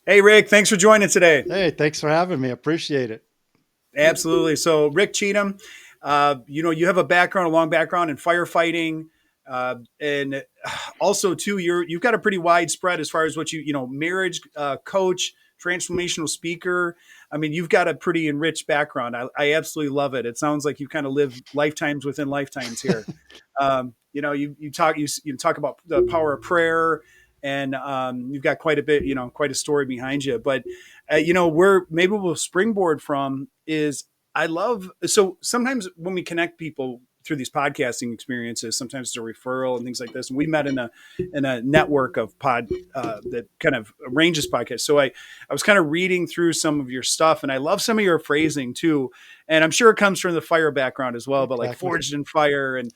Hey, Rick, thanks for joining today. Hey, thanks for having me. Appreciate it. Absolutely. So, Rick Cheatham, you have a long background in firefighting, and also too, you've got a pretty wide spread as far as what marriage coach, transformational speaker. I mean, you've got a pretty enriched background. I absolutely love it. It sounds like you kind of live lifetimes within lifetimes here. You talk about the power of prayer, and you've got quite a bit, quite a story behind you. But where maybe we'll springboard from is I love so sometimes when we connect people through these podcasting experiences, sometimes it's a referral and things like this. And we met in a network of that kind of arranges podcasts. So I was kind of reading through some of your stuff, and I love some of your phrasing too. And I'm sure it comes from the fire background as well, but like Exactly. forged in fire and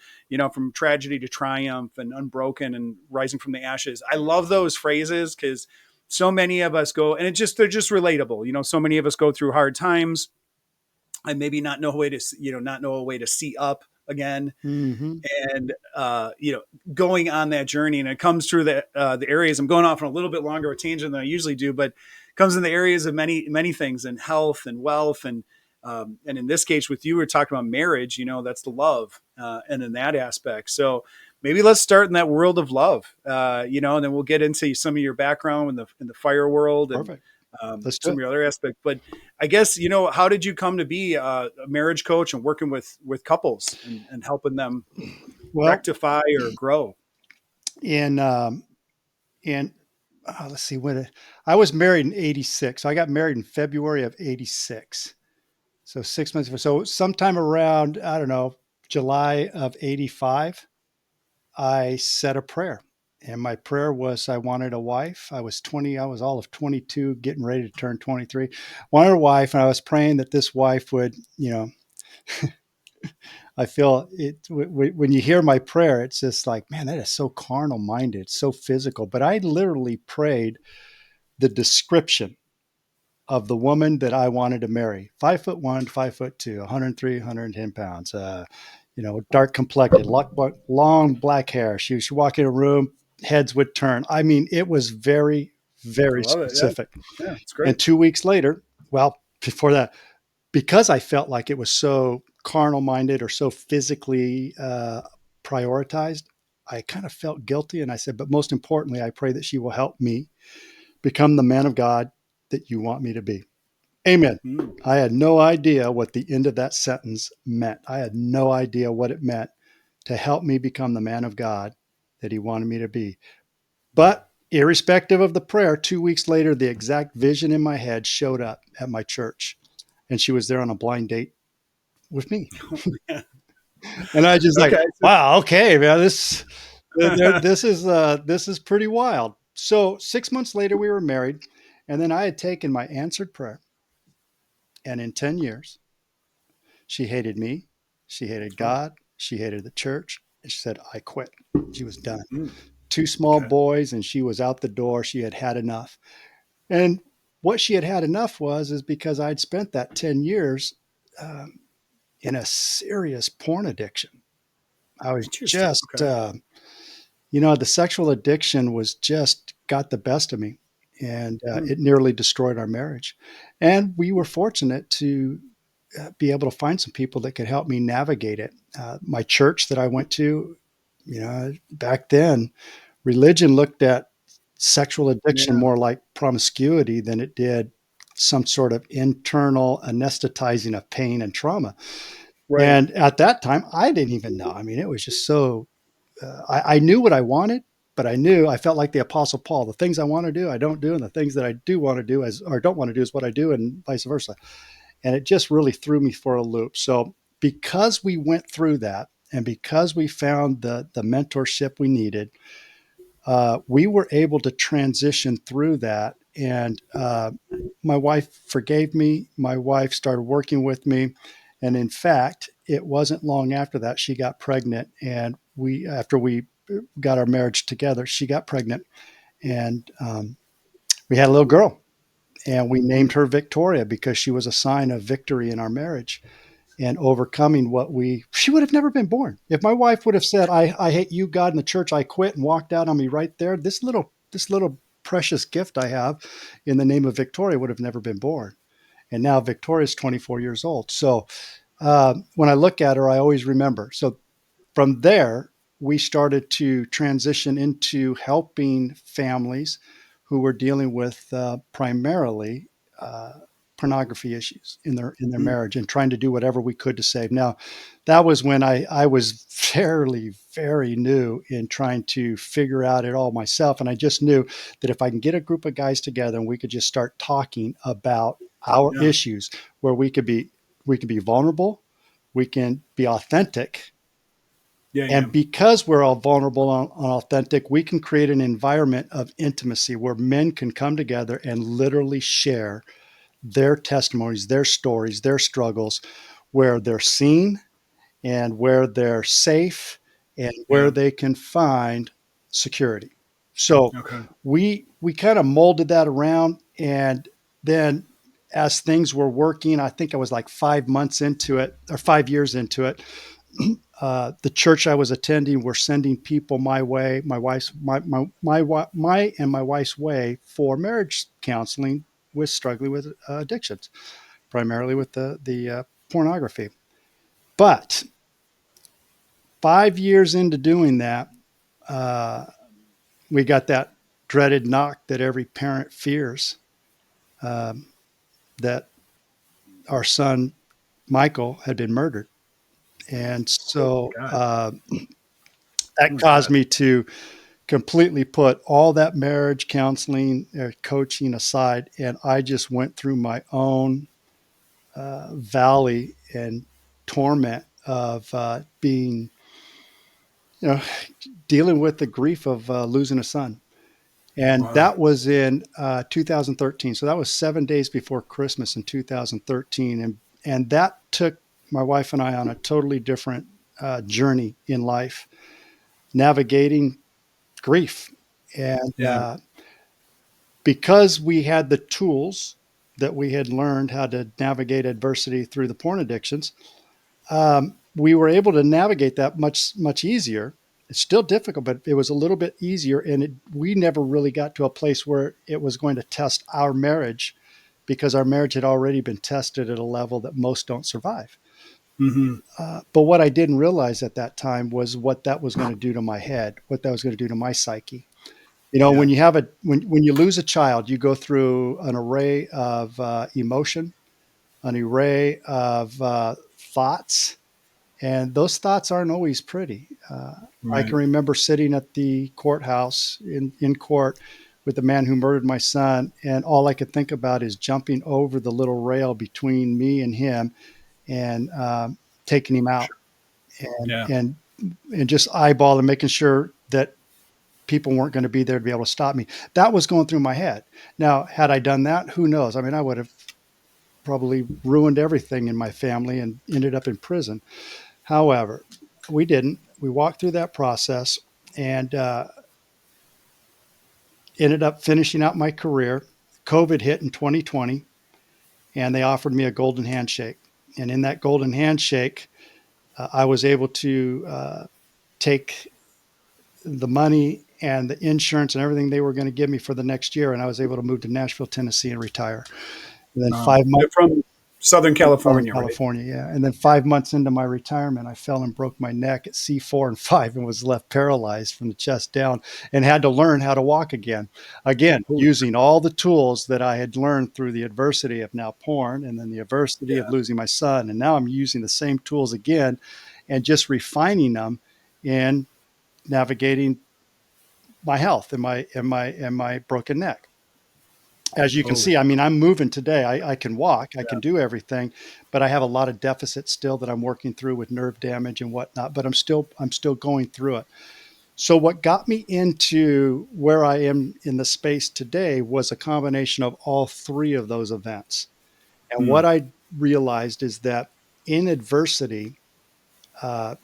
from tragedy to triumph and unbroken and rising from the ashes. I love those phrases because so many of us go, and they're just relatable. So many of us go through hard times and maybe not know a way to see up again, Hmm. and going on that journey. And it comes through the areas. I'm going off on a little bit longer of a tangent than I usually do, but it comes in the areas of many things, and health and wealth, and in this case with you, we're talking about marriage. That's the love, and in that aspect. So maybe let's start in that world of love, and then we'll get into some of your background in the fire world, and Perfect. Let's do some of it. your other aspects. But I guess, how did you come to be a marriage coach and working with couples and helping them Well, rectify or grow? in in let's see I was married in '86. So I got married in February of '86. So 6 months before. So sometime around, I don't know, July of '85, I said a prayer. And my prayer was I wanted a wife. I was 20, I was all of 22, getting ready to turn 23. Wanted a wife, and I was praying that this wife would, I feel it when you hear my prayer, it's just like, man, that is so carnal minded, so physical. But I literally prayed the description of the woman that I wanted to marry: 5'1", 5'2", 103, 110 pounds, dark complected, long black hair. She walk in a room, heads would turn. I mean, it was very, I very love it. Yeah. specific. Yeah. It's And great. 2 weeks later, well, before that, because I felt like it was so carnal minded or so physically prioritized, I kind of felt guilty. And I said, but most importantly, I pray that she will help me become the man of God that you want me to be. Amen. Mm. I had no idea what the end of that sentence meant. I had no idea what it meant to help me become the man of God that he wanted me to be. But irrespective of the prayer, 2 weeks later, the exact vision in my head showed up at my church. And she was there on a blind date with me. Yeah. And I just like, Okay. wow, okay, man, this is pretty wild. So 6 months later, we were married, and then I had taken my answered prayer, and in 10 years, she hated me, she hated Oh. God, she hated the church, and she said, "I quit." She was done. Mm. Two small Okay. boys, and she was out the door. She had had enough, and what she had had enough is because I'd spent that 10 years um, in a serious porn addiction. I was Interesting. just Okay. the sexual addiction was just got the best of me, and Mm. it nearly destroyed our marriage. And we were fortunate to be able to find some people that could help me navigate it. My church that I went to, back then, religion looked at sexual addiction Yeah. more like promiscuity than it did some sort of internal anesthetizing of pain and trauma. Right. And at that time, I didn't even know. I mean, it was just so I knew what I wanted, but I felt like the Apostle Paul. The things I want to do, I don't do, and the things that I do want to do or don't want to do is what I do, and vice versa. And it just really threw me for a loop. So because we went through that, and because we found the mentorship we needed, we were able to transition through that. And my wife forgave me. My wife started working with me, and in fact, it wasn't long after that she got pregnant, and after we got our marriage together, she got pregnant, and we had a little girl, and we named Mm. her Victoria because she was a sign of victory in our marriage and overcoming she would have never been born. If my wife would have said, I hate you, God, and the church, I quit, and walked out on me right there, this little precious gift I have in the name of Victoria would have never been born. And now Victoria's 24 years old. So when I look at her, I always remember. So from there, we started to transition into helping families who were dealing with primarily uh, pornography issues in their Mm. marriage and trying to do whatever we could to save. Now, that was when I was fairly very new in trying to figure out it all myself, and I just knew that if I can get a group of guys together and we could just start talking about our Yeah. issues, where we could be vulnerable, we can be authentic, Yeah. Yeah. and because we're all vulnerable and authentic, we can create an environment of intimacy where men can come together and literally share their testimonies, their stories, their struggles, where they're seen and where they're safe and where Yeah. they can find security. So Okay. we kind of molded that around, and then as things were working, I think I was like 5 months into it or 5 years into it. The church I was attending were sending people my way, my wife's, my and my wife's way for marriage counseling with struggling with addictions, primarily with the pornography. But 5 years into doing that, uh, we got that dreaded knock that every parent fears, um, that our son Michael had been murdered, and Oh my so God. Oh that my caused God. me to completely put all that marriage counseling, coaching aside, and I just went through my own valley and torment of being, you know, dealing with the grief of losing a son. And Wow. that was in 2013. So that was 7 days before Christmas in 2013, and that took my wife and I on a totally different journey in life, navigating grief. And Yeah. because we had the tools that we had learned how to navigate adversity through the porn addictions, we were able to navigate that much easier. It's still difficult, but it was a little bit easier, and we never really got to a place where it was going to test our marriage, because our marriage had already been tested at a level that most don't survive. Hmm. But what I didn't realize at that time was what that was going to do to my head, what that was going to do to my psyche. Yeah. When you have when you lose a child, you go through an array of emotion, an array of thoughts, and those thoughts aren't always pretty. I Right. can remember sitting at the courthouse in court with the man who murdered my son, and all I could think about is jumping over the little rail between me and him, and taking him out, Sure. and Yeah. and and just eyeballing, making sure that people weren't going to be there to be able to stop me. That was going through my head. Now, had I done that, who knows? I mean, I would have probably ruined everything in my family and ended up in prison. However, we didn't. We walked through that process and ended up finishing out my career. COVID hit in 2020, and they offered me a golden handshake. And in that golden handshake, I was able to take the money and the insurance and everything they were going to give me for the next year, and I was able to move to Nashville, Tennessee, and retire. And then Wow. From Southern from Southern California, right? California, yeah. And then 5 months into my retirement, I fell and broke my neck at C4 and 5 and was left paralyzed from the chest down, and had to learn how to walk again. Again, Holy. using all the tools that I had learned through the adversity of now porn, and then the adversity of Yeah. losing my son. And now I'm using the same tools again and just refining them in navigating my health and my broken neck. As you can Holy. see, I mean, I'm moving today. I can walk, I can Yeah. do everything, but I have a lot of deficits still that I'm working through with nerve damage and whatnot. But I'm still going through it. So what got me into where I am in the space today was a combination of all three of those events. And Mm. what I realized is that in adversity, uh,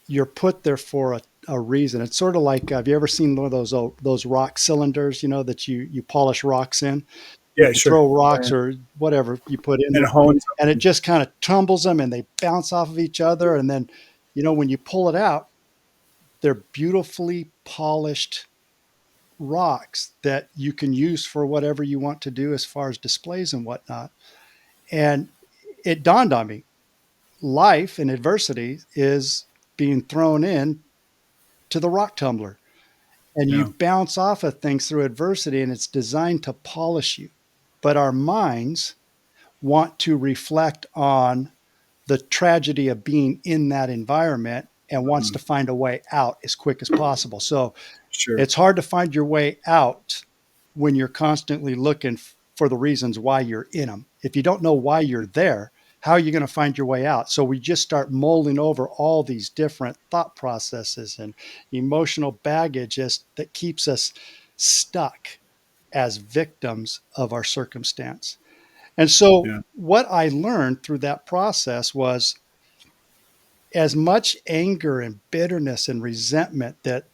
you're put there for a reason. It's sort of like, have you ever seen one of those rock cylinders, that you polish rocks in? Yeah. You Sure. throw Yeah, rocks yeah. or whatever you put in And there, it hones and it up. just kind of tumbles them, and they bounce off of each other. And then, when you pull it out, they're beautifully polished rocks that you can use for whatever you want to do as far as displays and whatnot. And it dawned on me, life and adversity is being thrown in to the rock tumbler. And Yeah. you bounce off of things through adversity, and it's designed to polish you. But our minds want to reflect on the tragedy of being in that environment and wants to Mhm. find a way out as quick as possible. So Sure. it's hard to find your way out when you're constantly looking for the reasons why you're in them. If you don't know why you're there, how are you going to find your way out? So we just start molding over all these different thought processes and emotional baggage that keeps us stuck as victims of our circumstance. And so Yeah. what I learned through that process was, as much anger and bitterness and resentment that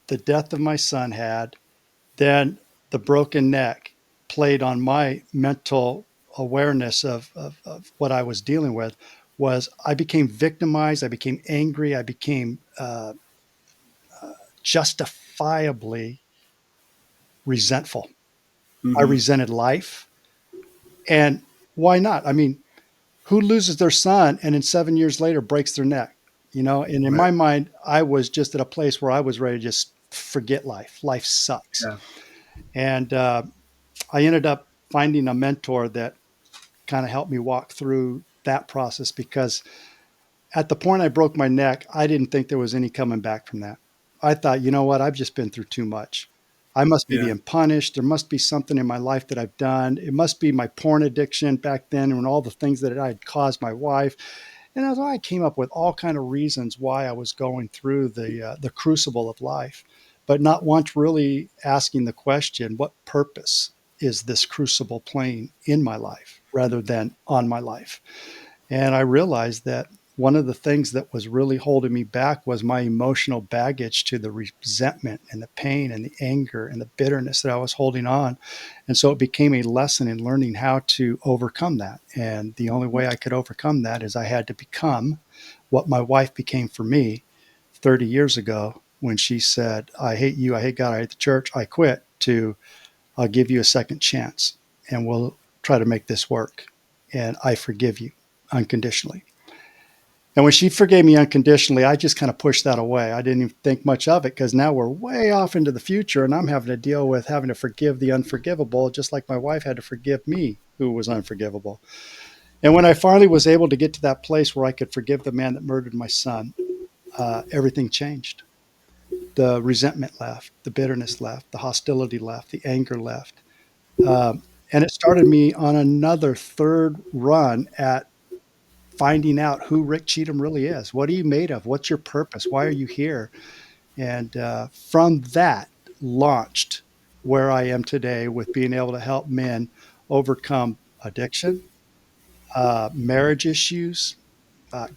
the death of my son had, then the broken neck played on my mental awareness of what I was dealing with. Was I became victimized, I became angry, I became justifiably resentful. I Hmm. resented life. And why not? I mean, who loses their son and then 7 years later breaks their neck? And in Right. my mind, I was just at a place where I was ready to just forget life. Life sucks. Yeah. And I ended up finding a mentor that kind of helped me walk through that process, because at the point I broke my neck, I didn't think there was any coming back from that. I thought, you know what? I've just been through too much. I must be Yeah. being punished. There must be something in my life that I've done. It must be my porn addiction back then and all the things that I had caused my wife. And as I came up with all kind of reasons why I was going through the crucible of life, but not once really asking the question, what purpose is this crucible playing in my life rather than on my life? And I realized that one of the things that was really holding me back was my emotional baggage to the resentment and the pain and the anger and the bitterness that I was holding on. And so it became a lesson in learning how to overcome that. And the only way I could overcome that is I had to become what my wife became for me 30 years ago when she said, I hate you, I hate God, I hate the church, I quit, to I'll give you a second chance and we'll try to make this work. And I forgive you unconditionally. And when she forgave me unconditionally, I just kind of pushed that away. I didn't even think much of it, because now we're way off into the future and I'm having to deal with having to forgive the unforgivable, just like my wife had to forgive me, who was unforgivable. And when I finally was able to get to that place where I could forgive the man that murdered my son, everything changed. The resentment left, the bitterness left, the hostility left, the anger left. And it started me on another third run at finding out who Rick Cheatham really is. What are you made of? What's your purpose? Why are you here? And from that launched where I am today, with being able to help men overcome addiction, marriage issues,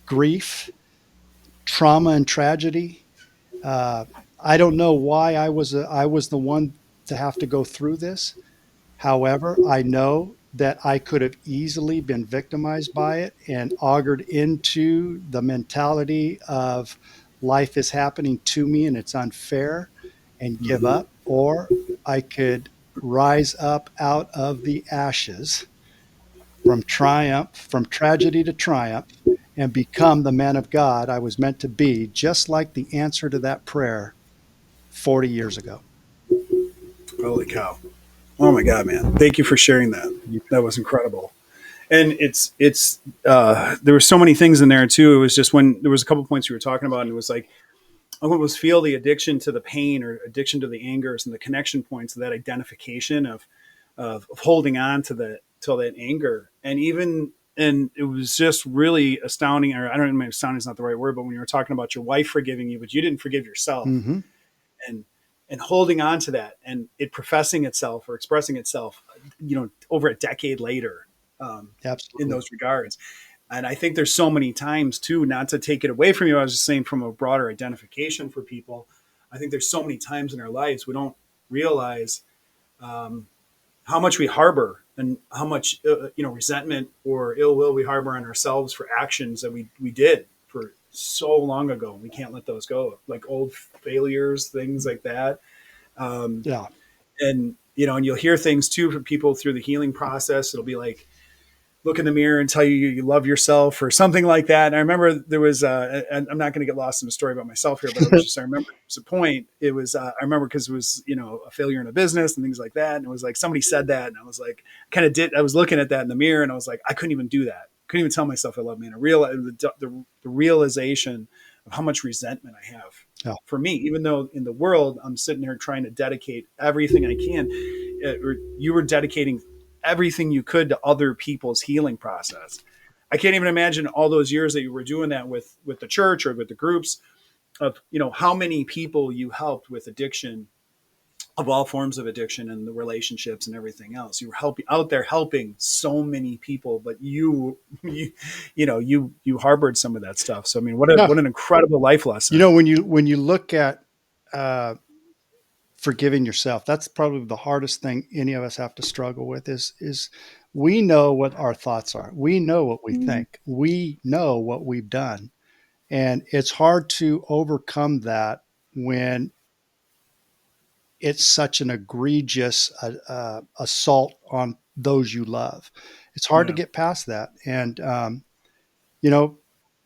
grief, trauma, and tragedy. Uh, I don't know why I was the one to have to go through this. However, I know that I could have easily been victimized by it and augured into the mentality of life is happening to me and it's unfair and give Hmm. up, or I could rise up out of the ashes from triumph, from tragedy to triumph, and become the man of God I was meant to be, just like the answer to that prayer 40 years ago. Holy cow. Oh my God, man. Thank you for sharing that. You That was incredible. And there were so many things in there too. It was just when there was a couple points you were talking about, and it was like I almost feel the addiction to the pain or addiction to the angers and the connection points of that identification of holding on to that anger. And it was just really astounding, or I don't know, astounding is not the right word, but when you were talking about your wife forgiving you, but you didn't forgive yourself, mm-hmm, and holding on to that and it professing itself or expressing itself, over a decade later, um, in absolutely. those regards. And I think there's so many times too, not to take it away from you. I was just saying from a broader identification for people. I think there's so many times in our lives we don't realize how much we harbor and how much resentment or ill will we harbor on ourselves for actions that we did for so long ago. We can't let those go, like old failures, things like that. Yeah. And and you'll hear things too from people through the healing process. It'll be like, look in the mirror and tell you you love yourself or something like that. And I remember there was, and I'm not going to get lost in a story about myself here, but I remember there was a point. It was, I remember because it was, a failure in a business and things like that. And it was like, somebody said that. And I was like, I was looking at that in the mirror and I was like, I couldn't even do that. Couldn't even tell myself I love me. And the realization of how much resentment I have Yeah. for me, even though in the world, I'm sitting here trying to dedicate everything I can. You were dedicating everything you could to other people's healing process. I can't even imagine all those years that you were doing that with the church or with the groups of, how many people you helped with addiction, of all forms of addiction and the relationships and everything else. You were helping so many people, but you harbored some of that stuff. So, I mean, Yeah. what an incredible life lesson. When you look at uh, forgiving yourself, that's probably the hardest thing any of us have to struggle with. Is we know what our thoughts are. We know what we think. We know what we've done, and it's hard to overcome that when it's such an egregious assault on those you love. It's hard to Yeah. get past that, and you know,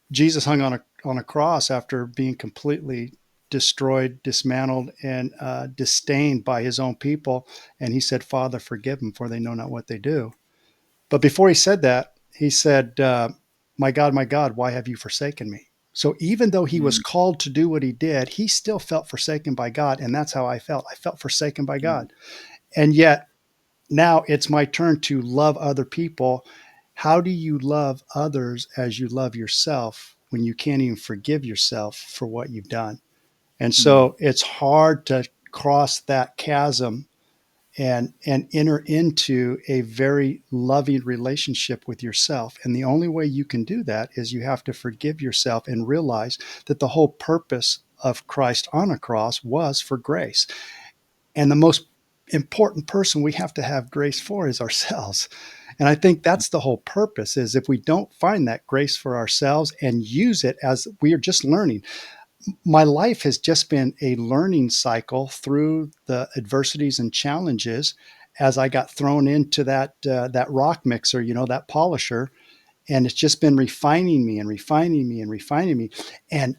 Jesus hung on a cross after being completely destroyed, dismantled, and disdained by his own people. And he said, "Father, forgive them, for they know not what they do." But before he said that, he said, my God, why have you forsaken me?" So even though he was Mm, called to do what he did, he still felt forsaken by God. And that's how I felt. I felt forsaken by mm, God. And yet now it's my turn to love other people. How do you love others as you love yourself when you can't even forgive yourself for what you've done? And mm, so it's hard to cross that chasm and enter into a very loving relationship with yourself. And the only way you can do that is you have to forgive yourself and realize that the whole purpose of Christ on a cross was for grace. And the most important person we have to have grace for is ourselves. And I think that's the whole purpose, is if we don't find that grace for ourselves and use it, as we are just learning. My life has just been a learning cycle through the adversities and challenges as I got thrown into that rock mixer, that polisher, and it's just been refining me and refining me and refining me. And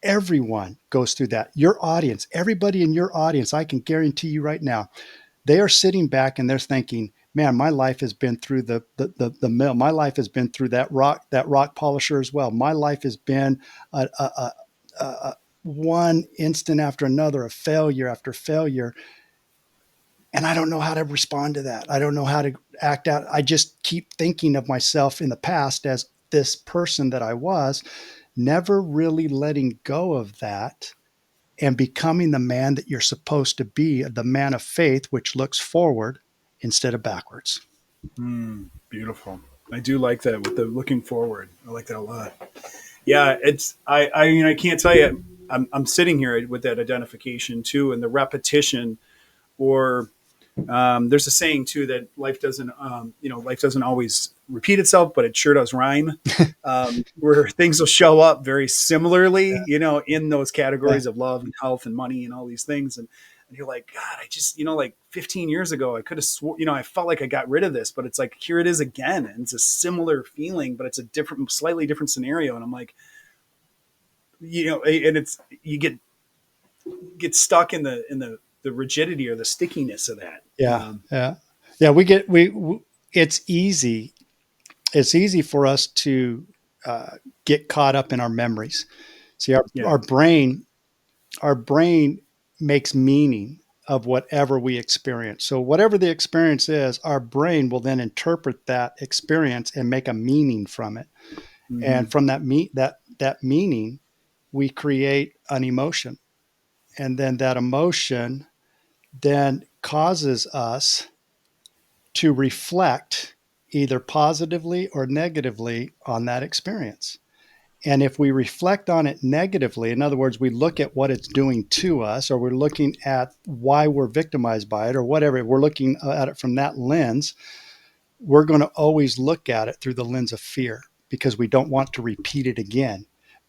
everyone goes through that. Your audience, everybody in your audience, I can guarantee you right now, they are sitting back and they're thinking, "Man, my life has been through the mill. My life has been through that rock polisher as well. My life has been a one instant after another of failure after failure, and I don't know how to respond to that. I don't know how to act out. I just keep thinking of myself in the past as this person that I was, never really letting go of that and becoming the man that you're supposed to be, the man of faith, which looks forward instead of backwards." beautiful. I do like that with the looking forward. I like that a lot. Yeah, it's I mean, I can't tell you. I'm sitting here with that identification too, and the repetition. Or there's a saying too that life doesn't always repeat itself, but it sure does rhyme. Where things will show up very similarly, in those Yeah. categories of love and health and money and all these things. And you're like, God, I just, like 15 years ago, I could have I felt like I got rid of this, but it's like, here it is again. And it's a similar feeling, but it's a slightly different scenario. And I'm like, and it's, you get stuck in the rigidity or the stickiness of that. Yeah. Yeah. Yeah. It's easy. It's easy for us to get caught up in our memories. See, Yeah. our brain makes meaning of whatever we experience. So whatever the experience is, our brain will then interpret that experience and make a meaning from it. Mm-hmm. And from that meaning, we create an emotion. And then that emotion then causes us to reflect either positively or negatively on that experience. And if we reflect on it negatively, in other words, we look at what it's doing to us, or we're looking at why we're victimized by it, or whatever, we're looking at it from that lens, we're going to always look at it through the lens of fear because we don't want to repeat it again.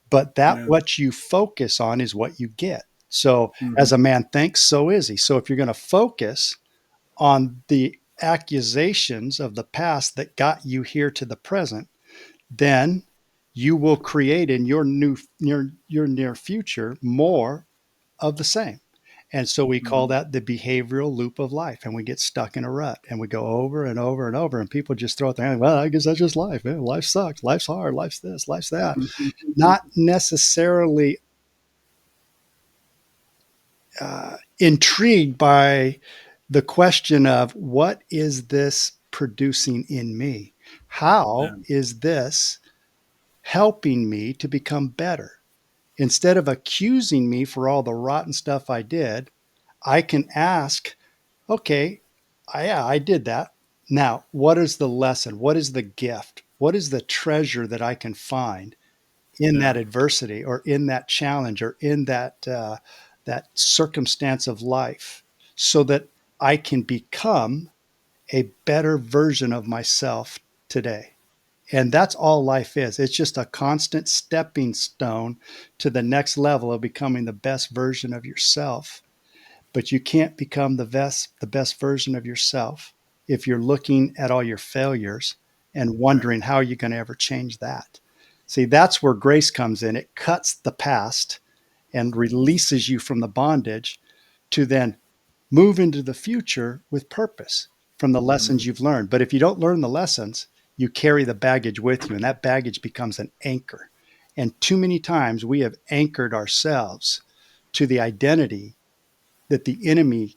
But that Yeah. what you focus on is what you get. So Mhm. as a man thinks, so is he. So if you're going to focus on the accusations of the past that got you here to the present, then you will create in your near future more of the same. And so we call Mhm. that the behavioral loop of life. And we get stuck in a rut and we go over and over and over. And people just throw it there. Well, I guess that's just life. Man, life sucks. Life's hard. Life's this, life's that. Not necessarily intrigued by the question of what is this producing in me? Yeah. How is this helping me to become better? Instead of accusing me for all the rotten stuff I did, I can ask, okay, yeah, I did that. Now, what is the lesson? What is the gift? What is the treasure that I can find in that Yeah. adversity or in that challenge or in that circumstance of life, so that I can become a better version of myself today? And that's all life is. It's just a constant stepping stone to the next level of becoming the best version of yourself. But you can't become the best version of yourself if you're looking at all your failures and Right. wondering how you're going to ever change that. See, that's where grace comes in. It cuts the past and releases you from the bondage to then move into the future with purpose from the lessons Mhm. you've learned. But if you don't learn the lessons, you carry the baggage with you, and that baggage becomes an anchor. And too many times we have anchored ourselves to the identity that the enemy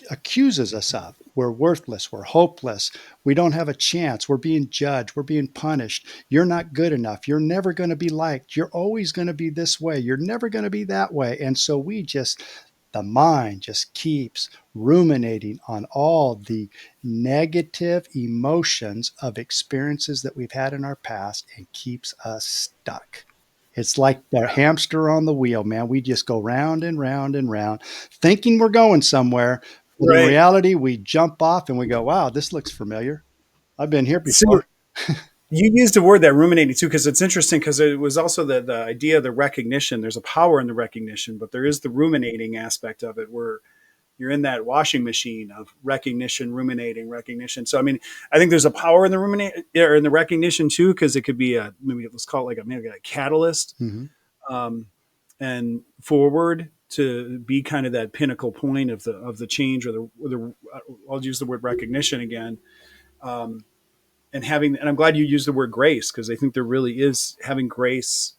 accuses us of. We're worthless. We're hopeless. We don't have a chance. We're being judged. We're being punished. You're not good enough. You're never going to be liked. You're always going to be this way. You're never going to be that way. And so the mind just keeps ruminating on all the negative emotions of experiences that we've had in our past and keeps us stuck. It's like the Yeah. hamster on the wheel, man. We just go round and round and round, thinking we're going somewhere, but in Right. reality, we jump off and we go, wow, this looks familiar. I've been here So before. you used the word that ruminating too, because it's interesting because it was also the idea of the recognition. There's a power in the recognition, but there is the ruminating aspect of it where you're in that washing machine of recognition, ruminating, recognition. So I mean, I think there's a power in the ruminate or in the recognition too, because it could be a maybe let's call it like maybe a catalyst Mm-hmm. um, and forward to be kind of that pinnacle point of the change or the I'll use the word recognition again. Um, and having and I'm glad you used the word grace because I think there really is having grace,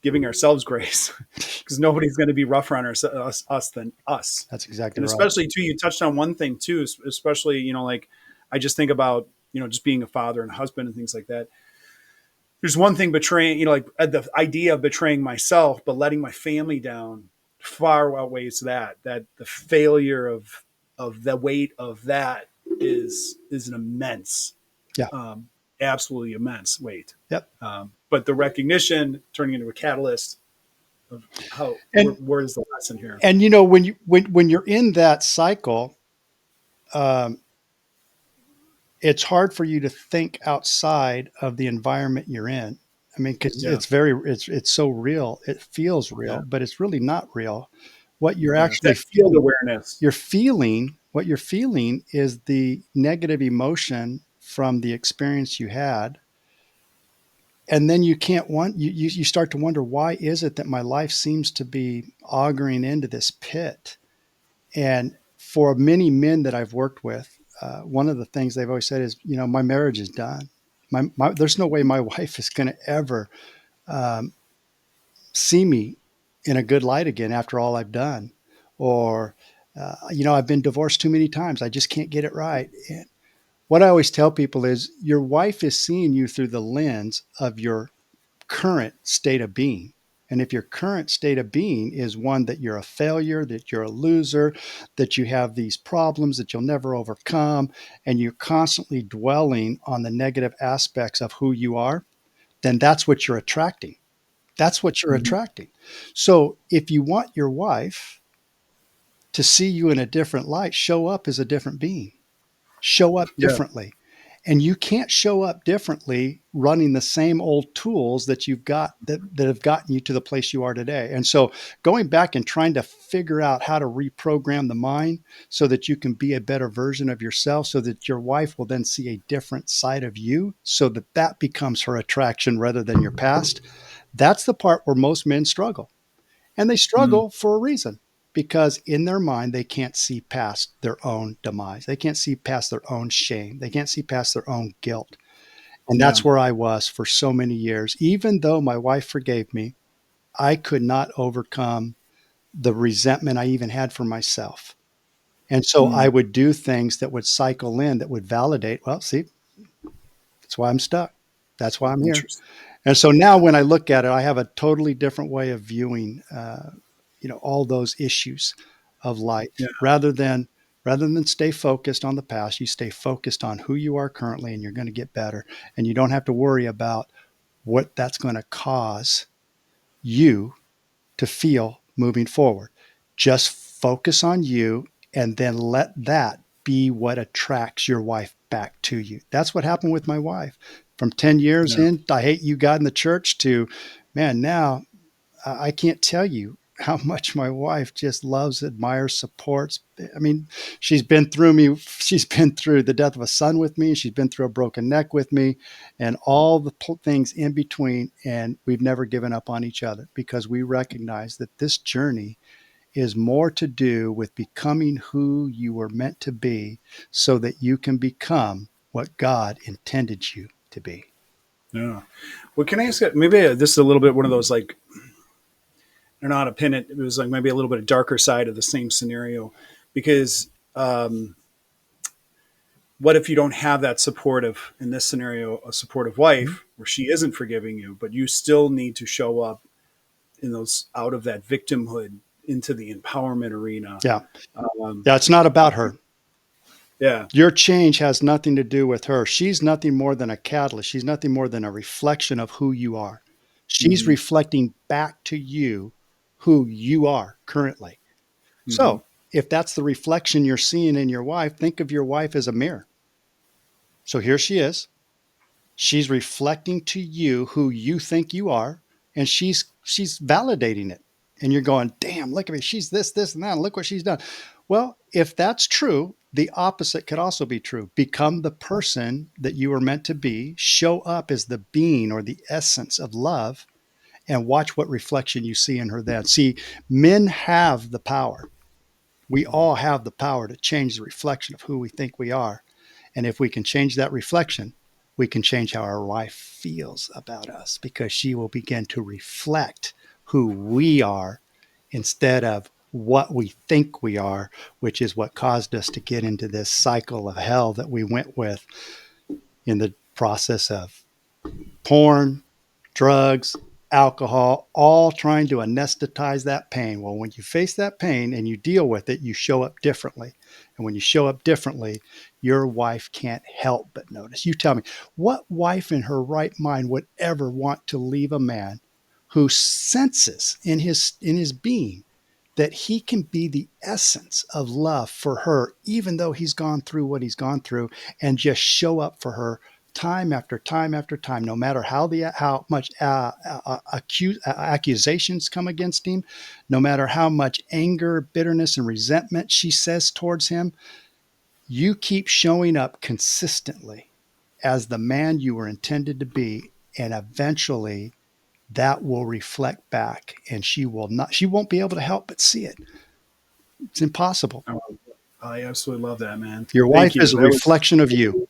giving ourselves grace because nobody's going to be rougher on us than us. That's exactly And right. especially too, you touched on one thing too, especially like I just think about just being a father and a husband and things like that. There's one thing betraying, like the idea of betraying myself, but letting my family down far outweighs that the failure of the weight of that is an immense Yeah. um, absolutely immense weight. Yep. But the recognition turning into a catalyst of how And where is the lesson here? when you're in that cycle, um, it's hard for you to think outside of the environment you're in. I mean, because Yeah, it's so real. It feels yeah, real, but it's really not real. What you're yeah. actually That field feeling, awareness. what you're feeling is the negative emotion from the experience you had. And then you can't want you start to wonder, why is it that my life seems to be auguring into this pit? And for many men that I've worked with, one of the things they've always said is, my marriage is done. There's no way my wife is going to ever um, see me in a good light again after all I've done. Or, I've been divorced too many times. I just can't get it right. And what I always tell people is your wife is seeing you through the lens of your current state of being. And if your current state of being is one that you're a failure, that you're a loser, that you have these problems that you'll never overcome, and you're constantly dwelling on the negative aspects of who you are, then that's what you're attracting. That's what you're Mhm. attracting. So if you want your wife to see you in a different light, show up as a different being, show up Yeah, differently. And you can't show up differently running the same old tools that you've got that have gotten you to the place you are today. And so going back and trying to figure out how to reprogram the mind so that you can be a better version of yourself, so that your wife will then see a different side of you, so that that becomes her attraction rather than your past. That's the part where most men struggle. And they Mm, struggle for a reason, because in their mind, they can't see past their own demise. They can't see past their own shame. They can't see past their own guilt. And yeah. that's where I was for so many years. Even though my wife forgave me, I could not overcome the resentment I even had for myself. And so I Mm, would do things that would cycle in, that would validate, well, see, that's why I'm stuck. That's why I'm here. interesting. And so now when I look at it, I have a totally different way of viewing, all those issues of life. Yeah. Rather than stay focused on the past, you stay focused on who you are currently, and you're going to get better. And you don't have to worry about what that's going to cause you to feel moving forward. Just focus on you, and then let that be what attracts your wife back to you. That's what happened with my wife. From 10 years Yeah. in, I hate you, God, in the church, to, man, now I can't tell you how much my wife just loves, admires, supports. I mean, she's been through me. She's been through the death of a son with me. She's been through a broken neck with me, and all the things in between. And we've never given up on each other, because we recognize that this journey is more to do with becoming who you were meant to be, so that you can become what God intended you to be. Yeah. Well, can I ask? Maybe this is a little bit one of those like I don't know how to pin it. It was like maybe a little bit of darker side of the same scenario, because what if you don't have that supportive, in this scenario, a supportive Mhm. wife where she isn't forgiving you, but you still need to show up in those out of that victimhood into the empowerment arena. Yeah. Um, Yeah. It's not about her. yeah. Your change has nothing to do with her. She's nothing more than a catalyst. She's nothing more than a reflection of who you are. She's Mm-hmm. reflecting back to you who you are currently. Mm-hmm. So, if that's the reflection you're seeing in your wife, think of your wife as a mirror. So, here she is. She's reflecting to you who you think you are, and she's validating it. And you're going, "Damn, look at me. She's this and that. And look what she's done." Well, if that's true, the opposite could also be true. Become the person that you were meant to be, show up as the being or the essence of love, and watch what reflection you see in her then. See, men have the power. We all have the power to change the reflection of who we think we are. And if we can change that reflection, we can change how our wife feels about us, because she will begin to reflect who we are instead of what we think we are, which is what caused us to get into this cycle of hell that we went with in the process of porn, drugs, alcohol, all trying to anesthetize that pain. Well, when you face that pain and you deal with it, you show up differently. And when you show up differently, your wife can't help but notice. You tell me, what wife in her right mind would ever want to leave a man who senses in his being that he can be the essence of love for her, even though he's gone through what he's gone through, and just show up for her time after time after time, no matter how much accusations come against him, no matter how much anger, bitterness, and resentment she says towards him. You keep showing up consistently as the man you were intended to be, and eventually that will reflect back, and she won't be able to help but see it. It's impossible. Oh, I absolutely love that, man. Your wife Thank you. is a reflection of you.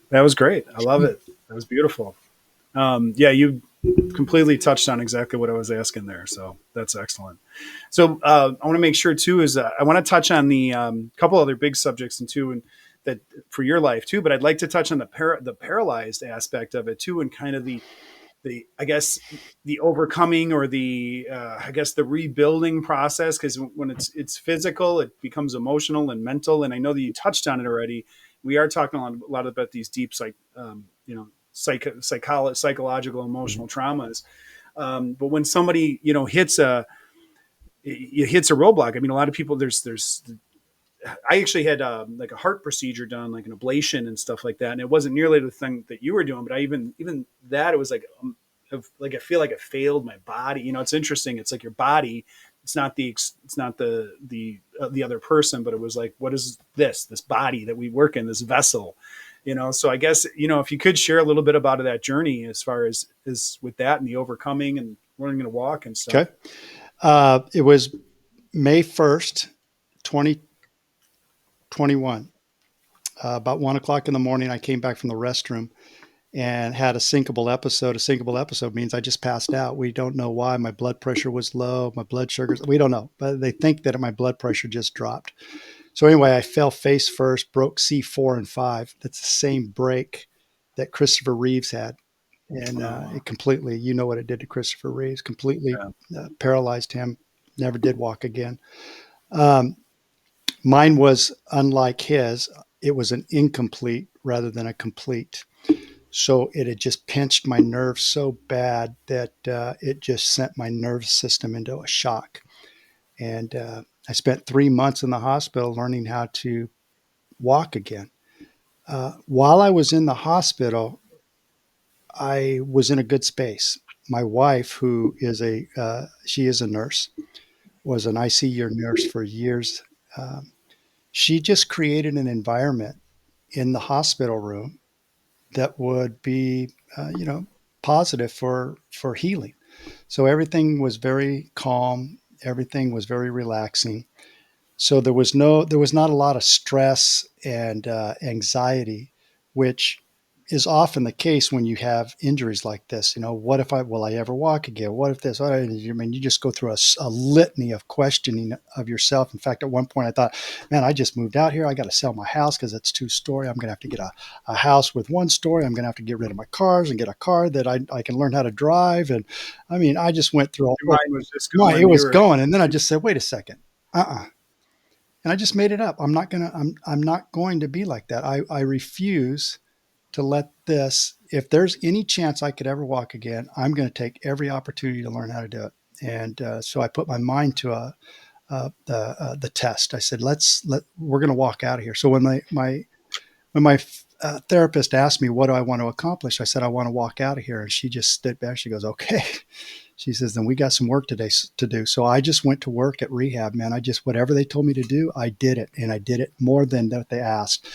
That was great. I love it. That was beautiful. Yeah, you completely touched on exactly what I was asking there. So that's excellent. So I want to make sure too is I want to touch on the couple other big subjects and too, and that for your life too. But I'd like to touch on the paralyzed aspect of it too, and kind of the I guess the overcoming or the I guess the rebuilding process, because when it's physical, it becomes emotional and mental. And I know that you touched on it already. We are talking a lot about these deep psychological Mhm. emotional traumas. But when somebody hits a roadblock, I mean, a lot of people there's I actually had like a heart procedure done, like an ablation and stuff like that, and it wasn't nearly the thing that you were doing. But I even that it was like I feel like it failed my body. You know, it's interesting. It's like your body. It's not the other person, but it was like, what is this body that we work in, this vessel, you know? So I guess, you know, if you could share a little bit about that journey as far as with that and the overcoming and learning to walk and stuff. Okay. It was May 1st, 2021. About 1 o'clock in the morning, I came back from the restroom and had a syncopal episode. A syncopal episode means I just passed out. We don't know why. My blood pressure was low, my blood sugars, we don't know, but they think that my blood pressure just dropped. So anyway, I fell face first, broke C4 and 5. That's the same break that Christopher Reeves had. And Oh, it completely, you know what it did to Christopher Reeves, completely yeah. paralyzed him, never did walk again. Um, Mine was unlike his. It was an incomplete rather than a complete. So it had just pinched my nerves so bad that it just sent my nervous system into a shock. And I spent 3 months in the hospital learning how to walk again. While I was in the hospital, I was in a good space. My wife, who is she is a nurse, was an ICU nurse for years. Um, she just created an environment in the hospital room that would be, positive for healing. So everything was very calm. Everything was very relaxing. So there was not a lot of stress and anxiety, which is often the case when you have injuries like this. You know, what if will I ever walk again? What if this? I mean, you just go through a litany of questioning of yourself. In fact, at one point I thought, man, I just moved out here. I got to sell my house because it's 2 story. I'm going to have to get a house with 1 story. I'm going to have to get rid of my cars and get a car that I can learn how to drive. And I mean, I just went through Your mind was just it going. You was were, going. And then I just said, wait a second. Uh-uh. And I just made it up. I'm not going to be like that. I refuse to let this, if there's any chance I could ever walk again, I'm going to take every opportunity to learn how to do it. And so I put my mind to the test. I said, we're going to walk out of here. So when my therapist asked me, what do I want to accomplish? I said, I want to walk out of here. And she just stood back. She goes, okay. She says, then we got some work today to do. So I just went to work at rehab, man. Whatever they told me to do, I did it. And I did it more than that they asked.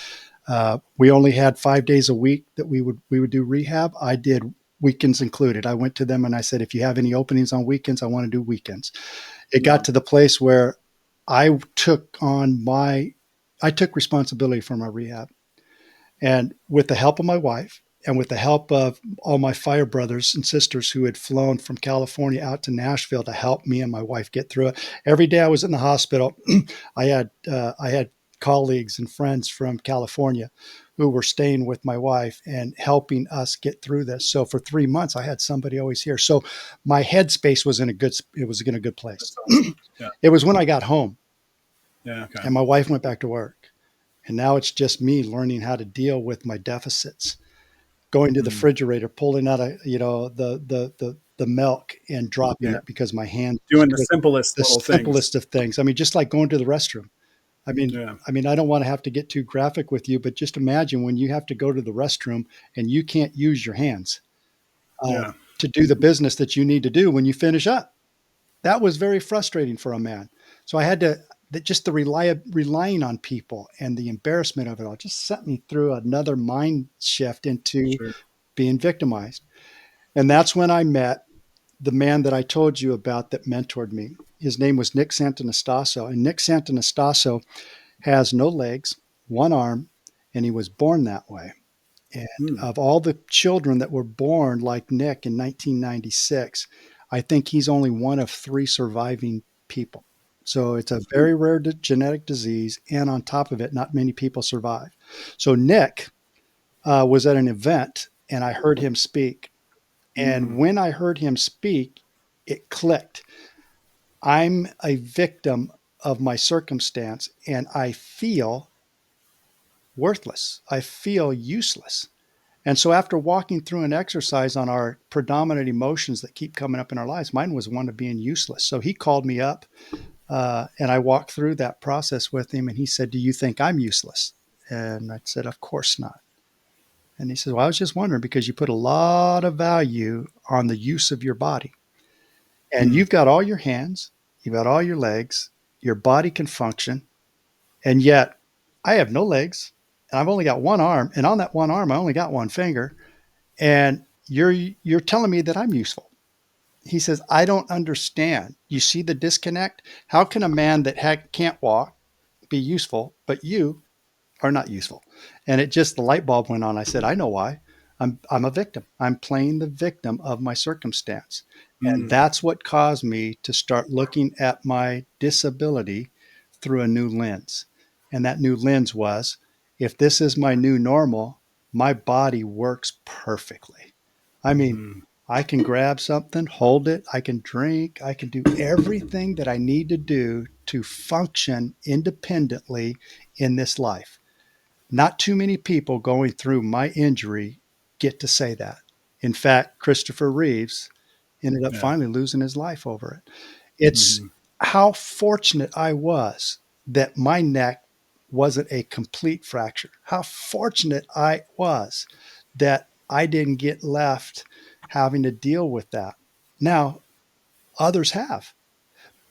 We only had 5 days a week that we would do rehab. I did weekends included. I went to them and I said, if you have any openings on weekends, I want to do weekends. It got yeah, to the place where I took on I took responsibility for my rehab. And with the help of my wife and with the help of all my fire brothers and sisters who had flown from California out to Nashville to help me and my wife get through it. Every day I was in the hospital, I had colleagues and friends from California who were staying with my wife and helping us get through this. So for 3 months, I had somebody always here. So my headspace was it was in a good place. that's awesome. Yeah, It was when I got home yeah, okay, and my wife went back to work. And now it's just me learning how to deal with my deficits, going to the mm, refrigerator, pulling out the milk and dropping yeah. it because my hand was Doing the simplest the little things. simplest of things. I mean, just like going to the restroom. I mean, Yeah, I don't want to have to get too graphic with you, but just imagine when you have to go to the restroom and you can't use your hands uh, yeah, to do the business that you need to do when you finish up. That was very frustrating for a man. So I had to just relying on people and the embarrassment of it all just sent me through another mind shift into sure. being victimized. And that's when I met the man that I told you about that mentored me. His name was Nick Santanastaso. And Nick Santanastaso has no legs, 1 arm, and he was born that way. And Mm, of all the children that were born like Nick in 1996, I think he's only one of 3 surviving people. So it's a mm, very rare genetic disease. And on top of it, not many people survive. So Nick was at an event and I heard him speak. And mm, when I heard him speak, it clicked. I'm a victim of my circumstance and I feel worthless. I feel useless. And so, after walking through an exercise on our predominant emotions that keep coming up in our lives, mine was one of being useless. So, he called me up And I walked through that process with him, and he said, "Do you think I'm useless?" And I said, "Of course not." And he said, "Well, I was just wondering because you put a lot of value on the use of your body. And Mm. you've got all your hands, you've got all your legs, your body can function, and yet I have no legs, and I've only got one arm, and on that one arm I only got one finger, and you're telling me that I'm useful." He says, "I don't understand. You see the disconnect? How can a man that can't walk be useful, but you are not useful?" And it just, the light bulb went on. I said, "I know why. I'm a victim. I'm playing the victim of my circumstance." And Mm. that's what caused me to start looking at my disability through a new lens. And that new lens was, if this is my new normal, my body works perfectly. I mean, Mm. I can grab something, hold it, I can drink, I can do everything that I need to do to function independently in this life. Not too many people going through my injury get to say that. In fact, Christopher Reeves ended up Yeah. finally losing his life over it. It's Mm. how fortunate I was that my neck wasn't a complete fracture. How fortunate I was that I didn't get left having to deal with that. Now, others have.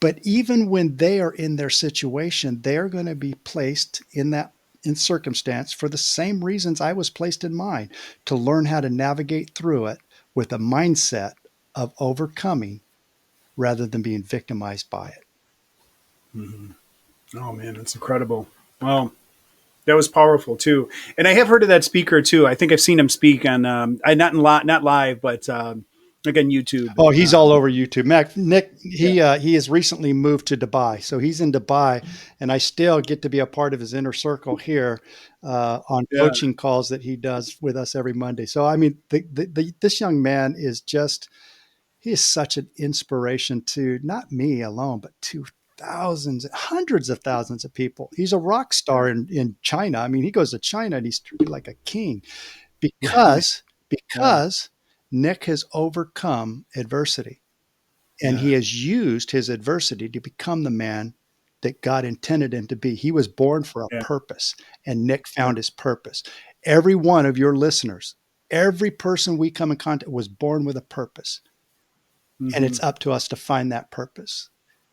But even when they are in their situation, they're going to be placed in that in circumstance for the same reasons I was placed in mine, to learn how to navigate through it with a mindset of overcoming rather than being victimized by it. Mm. Oh man, that's incredible. Well, that was powerful too. And I have heard of that speaker too. I think I've seen him speak on, I not live, but like on YouTube. Oh, he's all over YouTube. Nick, Yeah. he has recently moved to Dubai, so he's in Dubai, and I still get to be a part of his inner circle here on Yeah. coaching calls that he does with us every Monday. So, I mean, this young man is just, he is such an inspiration to not me alone, but to thousands, hundreds of thousands of people. He's a rock star in China. I mean, he goes to China and he's treated like a king Yeah. because Yeah. because Nick has overcome adversity, and Yeah. he has used his adversity to become the man that God intended him to be. He was born for a Yeah. purpose, and Nick Yeah. found his purpose. Every one of your listeners, every person we come in contact was born with a purpose, and Mm-hmm. it's up to us to find that purpose.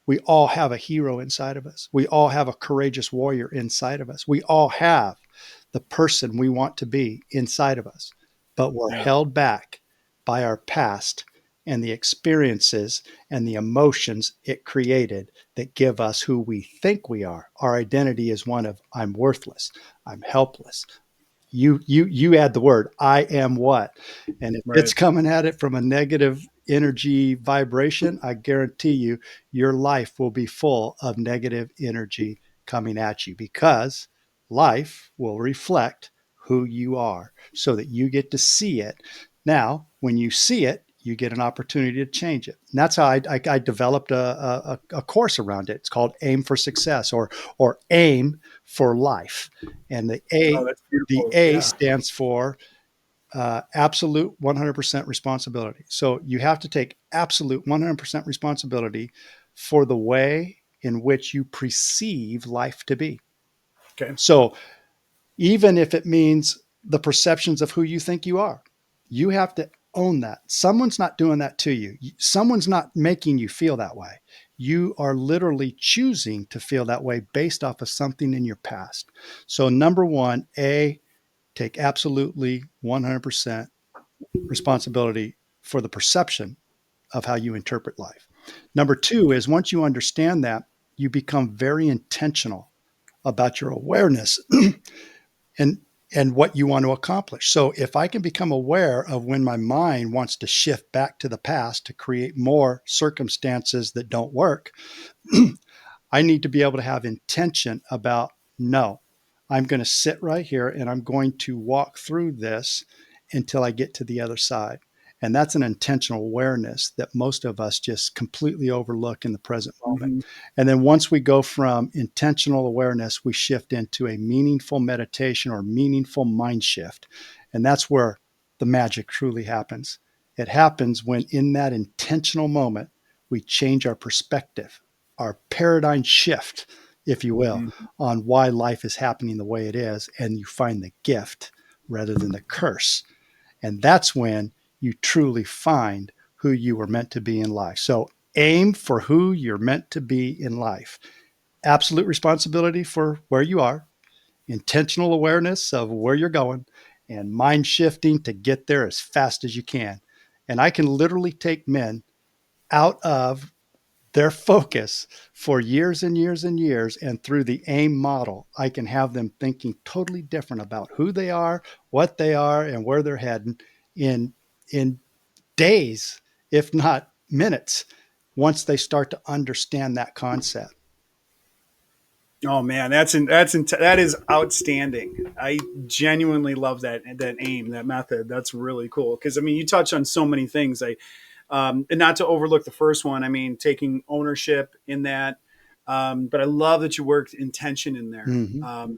We all have a hero inside of us. We all have a courageous warrior inside of us. We all have the person we want to be inside of us, but we're Yeah. held back by our past and the experiences and the emotions it created that give us who we think we are. Our identity is one of, I'm worthless, I'm helpless. You add the word, I am what? And if it's Right. coming at it from a negative energy vibration, I guarantee you your life will be full of negative energy coming at you, because life will reflect who you are so that you get to see it. Now, when you see it, you get an opportunity to change it. And that's how I developed a course around it. It's called Aim for Success, or Aim for Life. And Oh, that's the beautiful. A Yeah. stands for absolute 100% responsibility. So you have to take absolute 100% responsibility for the way in which you perceive life to be. Okay. So even if it means the perceptions of who you think you are, you have to own that. Someone's not doing that to you. Someone's not making you feel that way. You are literally choosing to feel that way based off of something in your past. So, number one, A, take absolutely 100% responsibility for the perception of how you interpret life. Number two is, once you understand that, you become very intentional about your awareness and what you want to accomplish. So if I can become aware of when my mind wants to shift back to the past to create more circumstances that don't work, I need to be able to have intention about, no, I'm going to sit right here and I'm going to walk through this until I get to the other side. And that's an intentional awareness that most of us just completely overlook in the present moment. Mm-hmm. And then once we go from intentional awareness, we shift into a meaningful meditation or meaningful mind shift. And that's where the magic truly happens. It happens when, in that intentional moment, we change our perspective. our paradigm shift, if you will, Mhm. on why life is happening the way it is, and you find the gift rather than the curse. And that's when you truly find who you were meant to be in life. So aim for who you're meant to be in life. Absolute responsibility for where you are, intentional awareness of where you're going, and mind shifting to get there as fast as you can. And I can literally take men out of their focus for years and years and years. And through the AIM model, I can have them thinking totally different about who they are, what they are, and where they're heading in, in days, if not minutes, once they start to understand that concept. Oh man, that is outstanding. I genuinely love that aim, that method. That's really cool because I mean, you touch on so many things. And not to overlook the first one. I mean, taking ownership in that. But I love that you worked intention in there. Mm-hmm.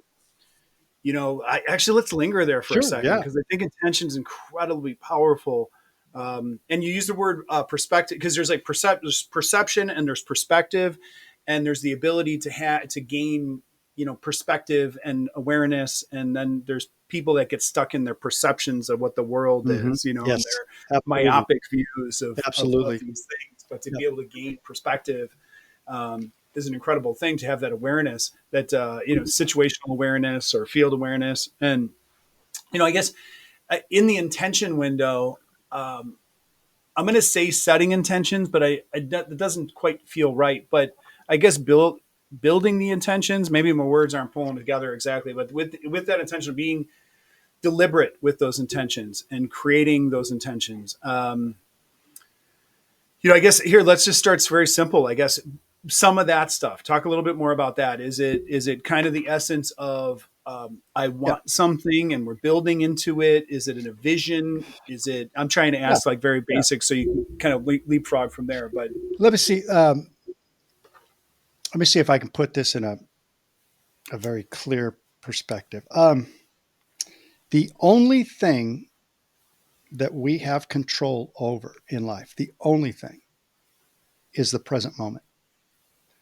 I actually let's linger there for a Sure. second Yeah. because I think intention is incredibly powerful. And you use the word perspective because there's perception and there's perspective, and there's the ability to gain perspective and awareness, and then there's people that get stuck in their perceptions of what the world Mm-hmm. is, and Yes. their Absolutely. myopic views of Absolutely. these things. But to Yep. be able to gain perspective is an incredible thing to have that awareness, that situational awareness or field awareness. And I guess in the intention window, um, I'm going to say setting intentions, but it doesn't quite feel right. But I guess building the intentions. Maybe my words aren't pulling together exactly, but with that intention of being deliberate with those intentions and creating those intentions. I guess here let's just start very simple. I guess some of that stuff. Talk a little bit more about that. Is it kind of the essence of I Yep. want something and we're building into it? Is it in a vision? Is it? I'm trying to Yeah. ask like very Yeah. basic, so you can kind of leapfrog from there. But Let me see. Let me see if I can put this in a very clear perspective. The only thing that we have control over in life, the only thing, is the present moment.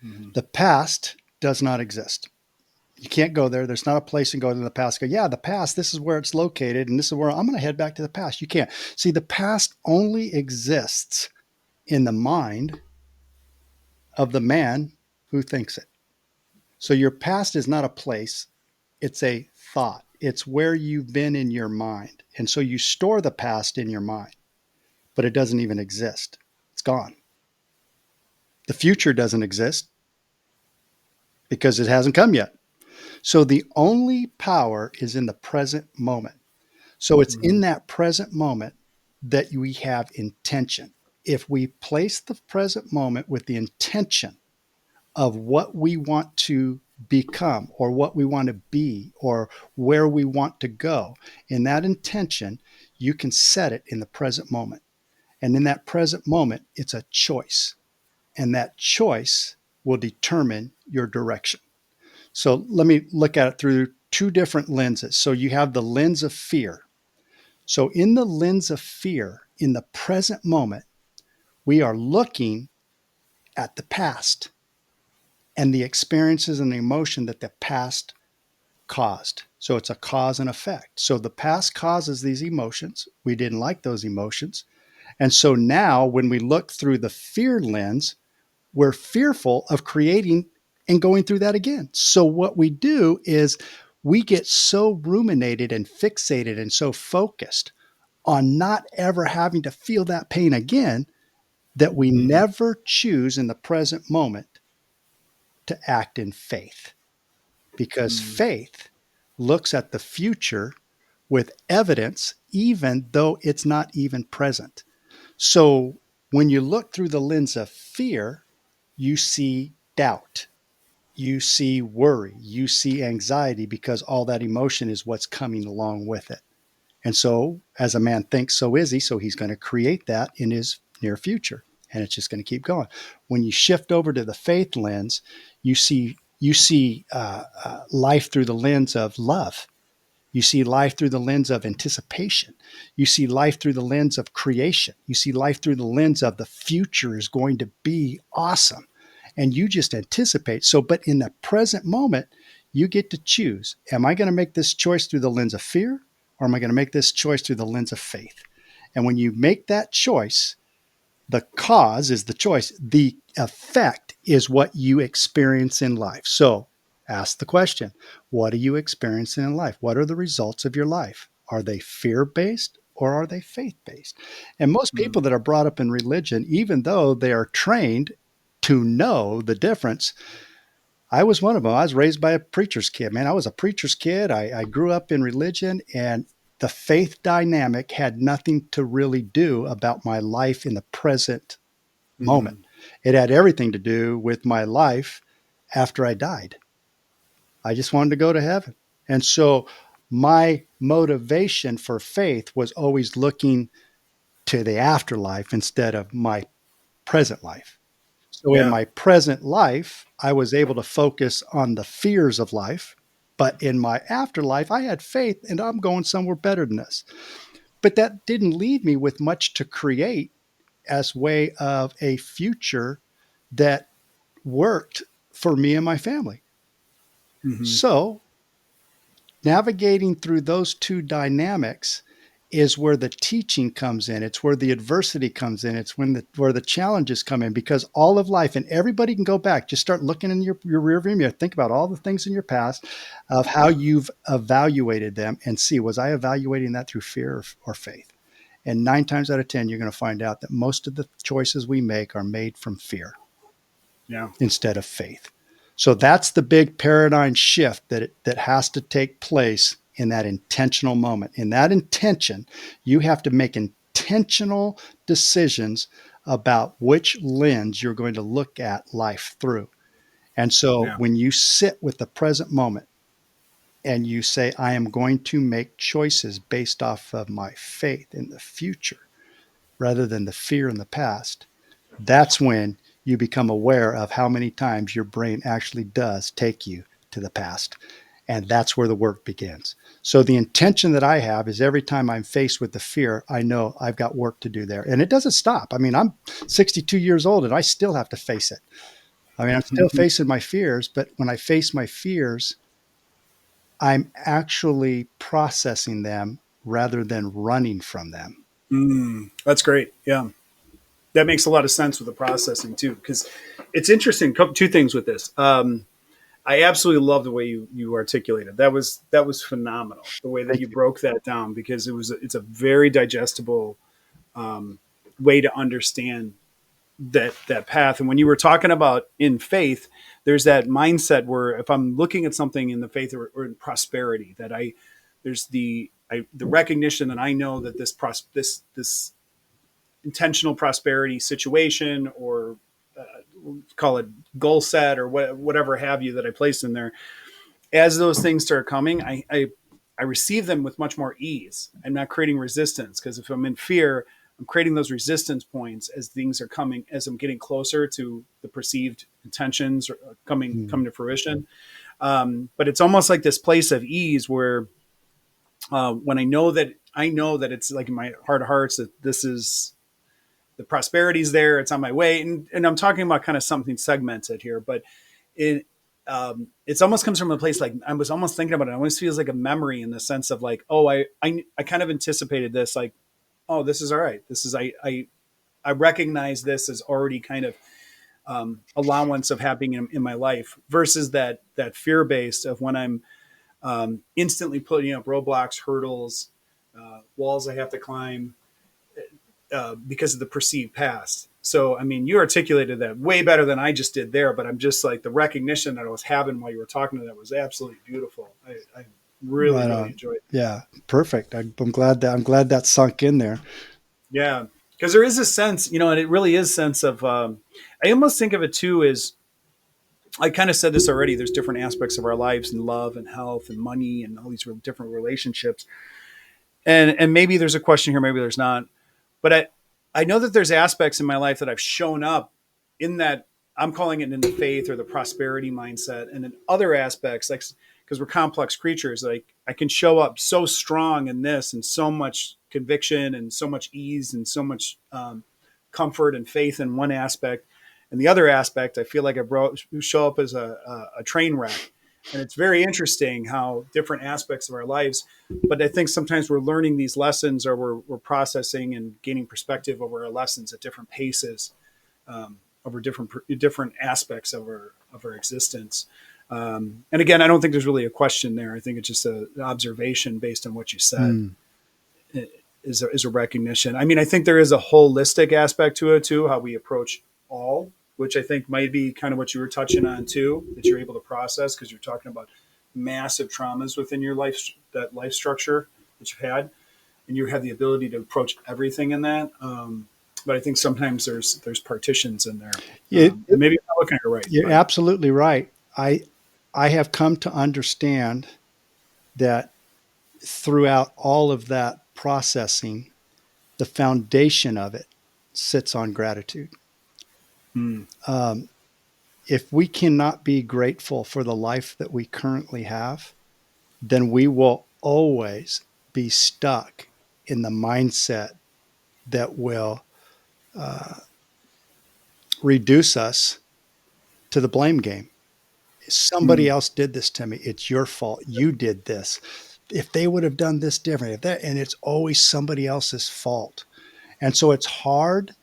Mhm. The past does not exist. You can't go there. There's not a place and go to the past. Go, yeah, the past, this is where it's located, and this is where I'm going to head back to the past. You can't. See, the past only exists in the mind of the man who thinks it. So your past is not a place, it's a thought. It's where you've been in your mind. And so you store the past in your mind, but it doesn't even exist. It's gone. The future doesn't exist because it hasn't come yet. So the only power is in the present moment. So it's in Mhm. that present moment that we have intention. If we place the present moment with the intention of what we want to become or what we want to be or where we want to go, in that intention, you can set it in the present moment. And in that present moment, it's a choice. And that choice will determine your direction. So let me look at it through two different lenses. So you have the lens of fear. So, in the lens of fear, in the present moment, we are looking at the past and the experiences and the emotion that the past caused. So, it's a cause and effect. So, the past causes these emotions. We didn't like those emotions. And so now, when we look through the fear lens, we're fearful of creating and going through that again. So, what we do is we get so ruminated and fixated and so focused on not ever having to feel that pain again that we Mhm. never choose in the present moment to act in faith. Because Mhm. faith looks at the future with evidence, even though it's not even present. So when you look through the lens of fear, you see doubt, you see worry, you see anxiety because all that emotion is what's coming along with it. And so, as a man thinks, so is he. So, he's going to create that in his near future. And it's just going to keep going. When you shift over to the faith lens, you see life through the lens of love. You see life through the lens of anticipation. You see life through the lens of creation. You see life through the lens of the future is going to be awesome. and you just anticipate. So, but in the present moment, you get to choose. Am I going to make this choice through the lens of fear, or am I going to make this choice through the lens of faith? And when you make that choice, the cause is the choice. The effect is what you experience in life. So ask the question, what are you experiencing in life? What are the results of your life? Are they fear based or are they faith based? And most Mm. people that are brought up in religion, even though they are trained to know the difference, I was one of them. I was raised by a preacher's kid, man. I was a preacher's kid. I grew up in religion, and the faith dynamic had nothing to really do about my life in the present moment. Mm. It had everything to do with my life after I died. I just wanted to go to heaven. And so my motivation for faith was always looking to the afterlife instead of my present life. So in Yeah. my present life, I was able to focus on the fears of life. But in my afterlife, I had faith and I'm going somewhere better than this. But that didn't leave me with much to create as way of a future that worked for me and my family. Hmm. So navigating through those two dynamics is where the teaching comes in. It's where the adversity comes in. It's where the challenges come in, because all of life, and everybody can go back, just start looking in your rear view mirror. Think about all the things in your past of how you've evaluated them and see, was I evaluating that through fear or faith? And 9 times out of 10, you're going to find out that most of the choices we make are made from fear Yeah. instead of faith. So that's the big paradigm shift that has to take place in that intentional moment. In that intention, you have to make intentional decisions about which lens you're going to look at life through. And so Yeah. when you sit with the present moment and you say, I am going to make choices based off of my faith in the future rather than the fear in the past, that's when you become aware of how many times your brain actually does take you to the past. And that's where the work begins. So the intention that I have is every time I'm faced with the fear, I know I've got work to do there. And it doesn't stop. I mean, I'm 62 years old and I still have to face it. I mean, I'm still facing my fears, but when I face my fears, I'm actually processing them rather than running from them. Mm. That's great. Yeah. That makes a lot of sense with the processing too, because it's interesting. Two things with this. I absolutely love the way you articulated. That was phenomenal. The way that Thank you you. broke that down, because it's a very digestible way to understand that path. And when you were talking about in faith, there's that mindset where if I'm looking at something in the faith or in prosperity, that there's the recognition that I know that this intentional prosperity situation, or call it goal set, or whatever have you, that I placed in there, as those things start coming, I receive them with much more ease. I'm not creating resistance, because if I'm in fear, I'm creating those resistance points as things are coming, as I'm getting closer to the perceived intentions or coming Mm. to fruition. But it's almost like this place of ease where when I know that it's like in my heart of hearts that this is the prosperity's there, it's on my way, and I'm talking about kind of something segmented here, but it's almost comes from a place like I was almost thinking about it. It almost feels like a memory in the sense of like, oh, I kind of anticipated this, like, oh, this is all right. This is I recognize this as already kind of allowance of happening in my life, versus that fear based of when I'm instantly putting up roadblocks, hurdles, walls I have to climb because of the perceived past. So, I mean, you articulated that way better than I just did there, but I'm just like the recognition that I was having while you were talking to that was absolutely beautiful. I really, Right really on. enjoyed it. Yeah, perfect. I'm glad that sunk in there. Yeah. Because there is a sense, and it really is a sense of, I almost think of it too as, I kind of said this already, there's different aspects of our lives, and love and health and money and all these different relationships. And maybe there's a question here, maybe there's not. But I know that there's aspects in my life that I've shown up in that, I'm calling it in the faith or the prosperity mindset, and in other aspects, like, because we're complex creatures, like I can show up so strong in this, and so much conviction and so much ease and so much comfort and faith in one aspect, And the other aspect, I feel like show up as a train wreck. And it's very interesting how different aspects of our lives, but I think sometimes we're learning these lessons, or we're processing and gaining perspective over our lessons at different paces, over different aspects of our existence. And again, I don't think there's really a question there. I think it's just an observation based on what you said. Mm. Is a recognition. I mean, I think there is a holistic aspect to it too, how we approach all, which I think might be kind of what you were touching on too, that you're able to process because you're talking about massive traumas within your life, that life structure that you've had, and you have the ability to approach everything in that. But I think sometimes there's partitions in there, It, and maybe I'm not looking at it right, you're but absolutely right. I have come to understand that throughout all of that processing, the foundation of it sits on gratitude. mm, Um, if we cannot be grateful for the life that we currently have, then we will always be stuck in the mindset that will uh, reduce us to the blame game. Somebody mm, else did this to me. It's your fault. You did this. If they would have done this differently, if that, and it's always somebody else's fault. And so it's hard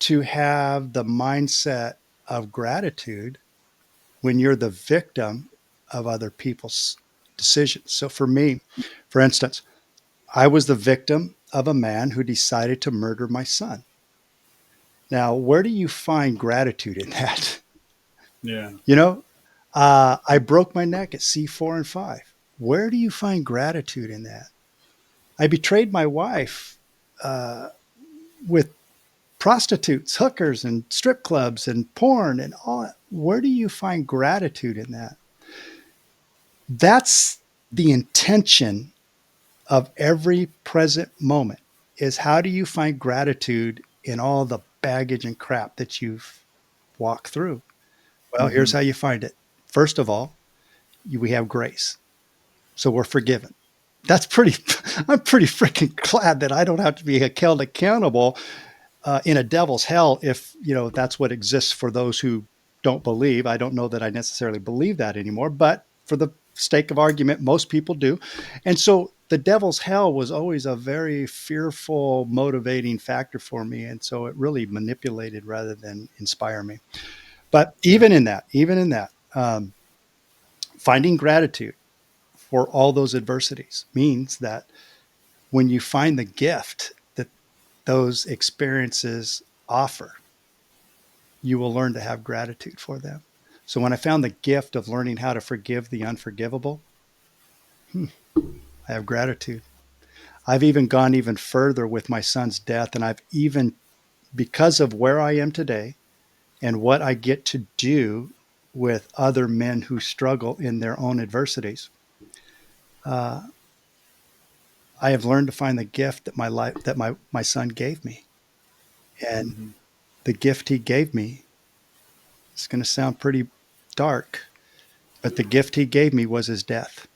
to have the mindset of gratitude when you're the victim of other people's decisions. So for me, for instance, I was the victim of a man who decided to murder my son. Now, where do you find gratitude in that? yeah, You know, I broke my neck at C4 and 5. Where do you find gratitude in that? I betrayed my wife uh, with prostitutes, hookers, and strip clubs and porn and all. Where do you find gratitude in that? That's the intention of every present moment is how do you find gratitude in all the baggage and crap that you've walked through? Well, here's mm-hmm, how you find it. First of all, we have grace. So we're forgiven. That's pretty, I'm pretty freaking glad that I don't have to be held accountable in a devil's hell if, that's what exists for those who don't believe. I don't know that I necessarily believe that anymore, but for the sake of argument, most people do. And so the devil's hell was always a very fearful, motivating factor for me. And so it really manipulated rather than inspire me. But yeah, even in that, finding gratitude for all those adversities means that when you find the gift that those experiences offer, you will learn to have gratitude for them. So when I found the gift of learning how to forgive the unforgivable, I have gratitude. I've even gone even further with my son's death. And I've even, because of where I am today and what I get to do with other men who struggle in their own adversities, uh, I have learned to find the gift that my son gave me. And mm-hmm, the gift he gave me, it's going to sound pretty dark, but the gift he gave me was his death,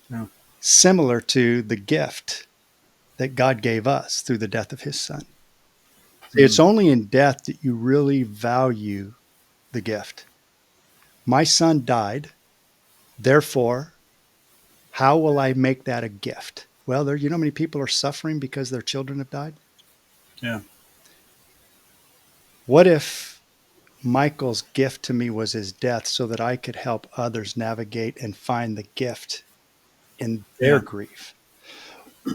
yeah, similar to the gift that God gave us through the death of his son. It's mm, only in death that you really value the gift. My son died. Therefore, how will I make that a gift? Well, you know how many people are suffering because their children have died? yeah, What if Michael's gift to me was his death so that I could help others navigate and find the gift in their yeah, grief,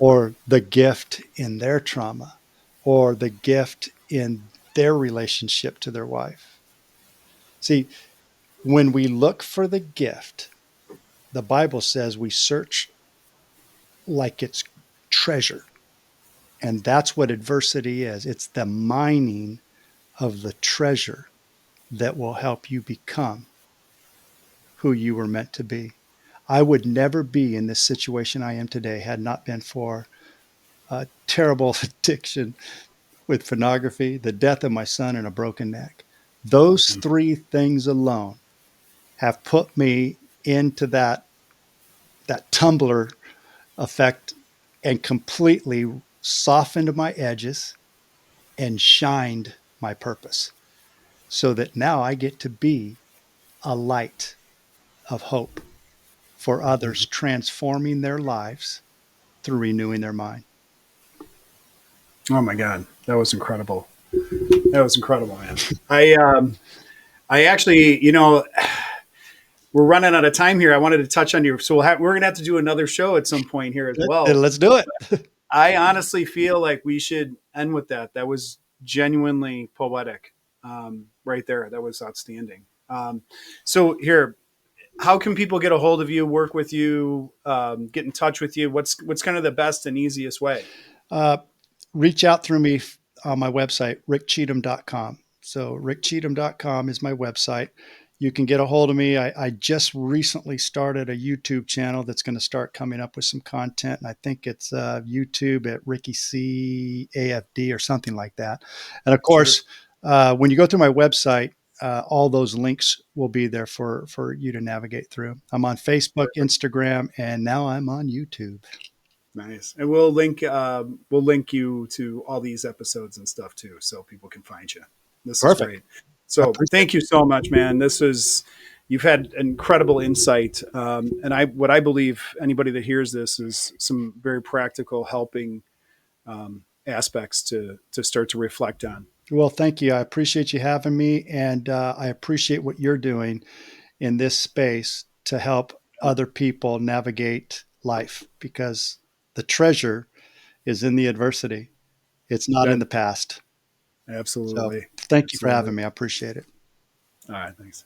or the gift in their trauma, or the gift in their relationship to their wife? See, when we look for the gift, the Bible says we search like it's treasure. And that's what adversity is. It's the mining of the treasure that will help you become who you were meant to be. I would never be in this situation I am today had not been for a terrible addiction with pornography, the death of my son, and a broken neck. Those mm, three things alone have put me into that tumbler effect and completely softened my edges and shined my purpose. so that now I get to be a light of hope for others, transforming their lives through renewing their mind. Oh my God, that was incredible. That was incredible, man. I actually, we're running out of time here. I wanted to touch on your, so we're gonna have to do another show at some point here as well. Let's do it. I honestly feel like we should end with that. That was genuinely poetic, right there. That was outstanding. So here, how can people get a hold of you, work with you, get in touch with you? What's kind of the best and easiest way? Uh, Reach out through me on my website, rickcheatham.com. So rickcheatham.com is my website. You can get a hold of me. I just recently started a YouTube channel that's going to start coming up with some content. And I think it's YouTube at Ricky C AFD or something like that. And of Sure. course, when you go through my website, all those links will be there for you to navigate through. I'm on Facebook, Perfect. Instagram, and now I'm on YouTube. Nice. And we'll link you to all these episodes and stuff too, so people can find you. This is Perfect. great. I So appreciate it. thank you so much, man. This is you've had incredible insight, and what I believe anybody that hears this is some very practical helping aspects to start to reflect on. Well, thank you. I appreciate you having me, and I appreciate what you're doing in this space to help other people navigate life because the treasure is in the adversity. It's not in That the past. So absolutely, thank you for having absolutely. me. I appreciate it. All right, thanks.